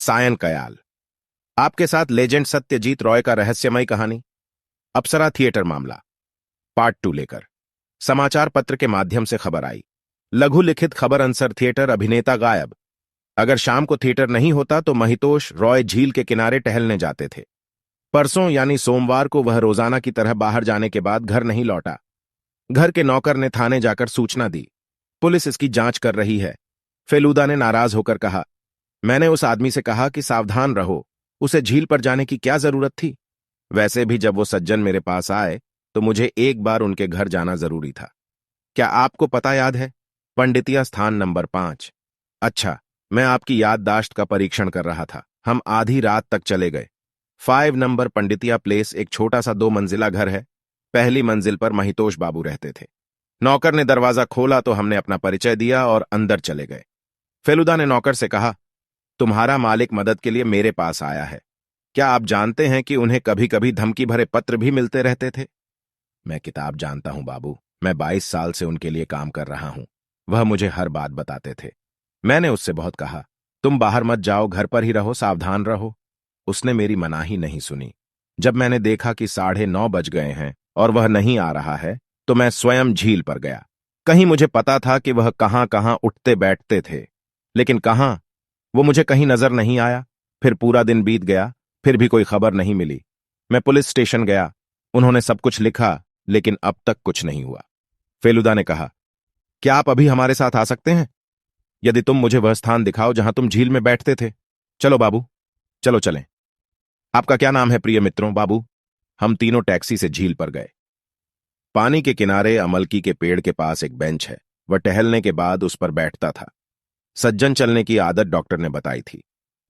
सायन कयाल। आपके साथ लेजेंड सत्यजीत रॉय का रहस्यमय कहानी अप्सरा थिएटर मामला पार्ट 2 लेकर समाचार पत्र के माध्यम से खबर आई। लघु लिखित खबर अंसर थिएटर अभिनेता गायब। अगर शाम को थिएटर नहीं होता तो महितोष रॉय झील के किनारे टहलने जाते थे। परसों यानी सोमवार को वह रोजाना की तरह बाहर जाने के बाद घर नहीं लौटा। घर के नौकर ने थाने जाकर सूचना दी। पुलिस इसकी जांच कर रही है। फेलूदा ने नाराज होकर कहा, मैंने उस आदमी से कहा कि सावधान रहो, उसे झील पर जाने की क्या जरूरत थी। वैसे भी जब वो सज्जन मेरे पास आए तो मुझे एक बार उनके घर जाना जरूरी था। क्या आपको पता याद है? पंडितिया स्थान नंबर 5। अच्छा, मैं आपकी याददाश्त का परीक्षण कर रहा था। हम आधी रात तक चले गए। 5 नंबर पंडितिया प्लेस एक छोटा सा 2 मंजिला घर है। पहली मंजिल पर महितोष बाबू रहते थे। नौकर ने दरवाजा खोला तो हमने अपना परिचय दिया और अंदर चले गए। फेलुदा ने नौकर से कहा, तुम्हारा मालिक मदद के लिए मेरे पास आया है। क्या आप जानते हैं कि उन्हें कभी कभी धमकी भरे पत्र भी मिलते रहते थे? मैं किताब जानता हूं बाबू, मैं 22 साल से उनके लिए काम कर रहा हूं। वह मुझे हर बात बताते थे। मैंने उससे बहुत कहा, तुम बाहर मत जाओ, घर पर ही रहो, सावधान रहो। उसने मेरी मनाही नहीं सुनी। जब मैंने देखा कि 9:30 बज गए हैं और वह नहीं आ रहा है तो मैं स्वयं झील पर गया। कहीं मुझे पता था कि वह कहां कहां उठते बैठते थे, लेकिन कहां, वो मुझे कहीं नजर नहीं आया। फिर पूरा दिन बीत गया, फिर भी कोई खबर नहीं मिली। मैं पुलिस स्टेशन गया, उन्होंने सब कुछ लिखा, लेकिन अब तक कुछ नहीं हुआ। फेलुदा ने कहा, क्या आप अभी हमारे साथ आ सकते हैं? यदि तुम मुझे वह स्थान दिखाओ जहां तुम झील में बैठते थे। चलो बाबू, चलो चलें। आपका क्या नाम है प्रिय मित्रों? बाबू। हम तीनों टैक्सी से झील पर गए। पानी के किनारे अमलकी के पेड़ के पास एक बेंच है। वह टहलने के बाद उस पर बैठता था। सज्जन चलने की आदत डॉक्टर ने बताई थी।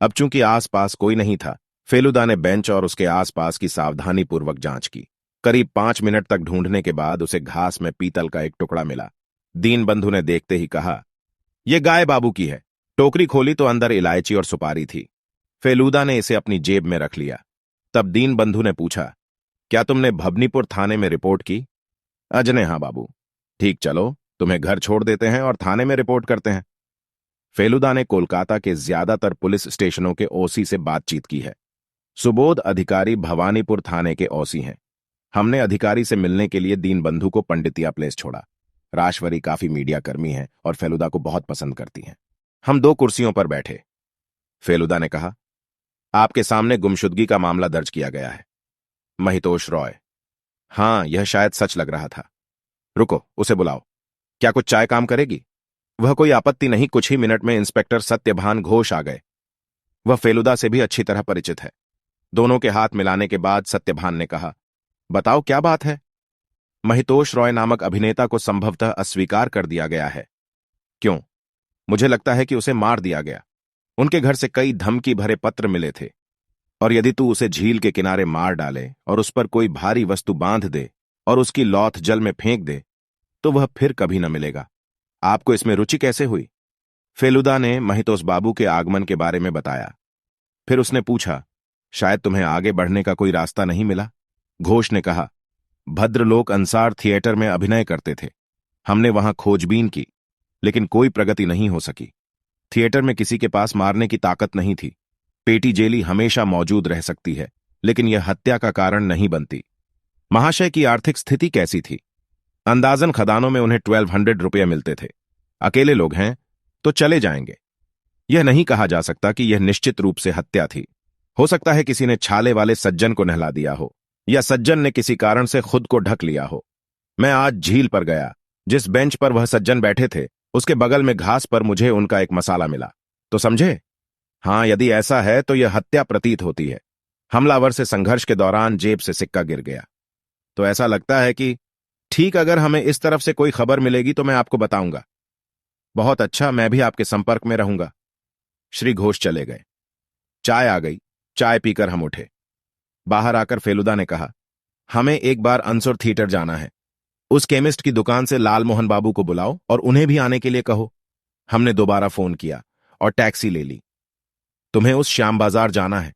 अब चूंकि आसपास कोई नहीं था, फेलुदा ने बेंच और उसके आसपास की सावधानीपूर्वक जांच की। करीब 5 मिनट तक ढूंढने के बाद उसे घास में पीतल का एक टुकड़ा मिला। दीनबंधु ने देखते ही कहा, यह गाय बाबू की है। टोकरी खोली तो अंदर इलायची और सुपारी थी। फेलुदा ने इसे अपनी जेब में रख लिया। तब दीनबंधु ने पूछा, क्या तुमने भवनीपुर थाने में रिपोर्ट की? अजने, हाँ बाबू। ठीक, चलो तुम्हें घर छोड़ देते हैं और थाने में रिपोर्ट करते हैं। फेलुदा ने कोलकाता के ज्यादातर पुलिस स्टेशनों के ओसी से बातचीत की है। सुबोध अधिकारी भवानीपुर थाने के ओसी हैं। हमने अधिकारी से मिलने के लिए दीनबंधु को पंडितिया प्लेस छोड़ा। राशवरी काफी मीडिया कर्मी हैं और फेलुदा को बहुत पसंद करती हैं। हम 2 कुर्सियों पर बैठे। फेलुदा ने कहा, आपके सामने गुमशुदगी का मामला दर्ज किया गया है। महितोष रॉय। हाँ, यह शायद सच लग रहा था। रुको, उसे बुलाओ। क्या कुछ चाय काम करेगी? वह कोई आपत्ति नहीं। कुछ ही मिनट में इंस्पेक्टर सत्यभान घोष आ गए। वह फेलुदा से भी अच्छी तरह परिचित है। दोनों के हाथ मिलाने के बाद सत्यभान ने कहा, बताओ क्या बात है? महितोष रॉय नामक अभिनेता को संभवतः अस्वीकार कर दिया गया है। क्यों? मुझे लगता है कि उसे मार दिया गया। उनके घर से कई धमकी भरे पत्र मिले थे, और यदि तू उसे झील के किनारे मार डाले और उस पर कोई भारी वस्तु बांध दे और उसकी लौथ जल में फेंक दे तो वह फिर कभी न मिलेगा। आपको इसमें रुचि कैसे हुई? फेलुदा ने महितोष बाबू के आगमन के बारे में बताया। फिर उसने पूछा, शायद तुम्हें आगे बढ़ने का कोई रास्ता नहीं मिला? घोष ने कहा, भद्रलोक अंसार थिएटर में अभिनय करते थे। हमने वहां खोजबीन की, लेकिन कोई प्रगति नहीं हो सकी। थिएटर में किसी के पास मारने की ताकत नहीं थी। पेटी जेली हमेशा मौजूद रह सकती है, लेकिन यह हत्या का कारण नहीं बनती। महाशय की आर्थिक स्थिति कैसी थी? अंदाजन खदानों में उन्हें 1200 रुपये मिलते थे। अकेले लोग हैं तो चले जाएंगे। यह नहीं कहा जा सकता कि यह निश्चित रूप से हत्या थी। हो सकता है किसी ने छाले वाले सज्जन को नहला दिया हो, या सज्जन ने किसी कारण से खुद को ढक लिया हो। मैं आज झील पर गया। जिस बेंच पर वह सज्जन बैठे थे उसके बगल में घास पर मुझे उनका एक मसाला मिला। तो समझे? हाँ, यदि ऐसा है तो यह हत्या प्रतीत होती है। हमलावर से संघर्ष के दौरान जेब से सिक्का गिर गया। तो ऐसा लगता है कि ठीक, अगर हमें इस तरफ से कोई खबर मिलेगी तो मैं आपको बताऊंगा। बहुत अच्छा, मैं भी आपके संपर्क में रहूंगा। श्री घोष चले गए। चाय आ गई। चाय पीकर हम उठे। बाहर आकर फेलुदा ने कहा, हमें एक बार अंसुर थिएटर जाना है। उस केमिस्ट की दुकान से लालमोहन बाबू को बुलाओ और उन्हें भी आने के लिए कहो। हमने दोबारा फोन किया और टैक्सी ले ली। तुम्हें उस श्याम बाजार जाना है।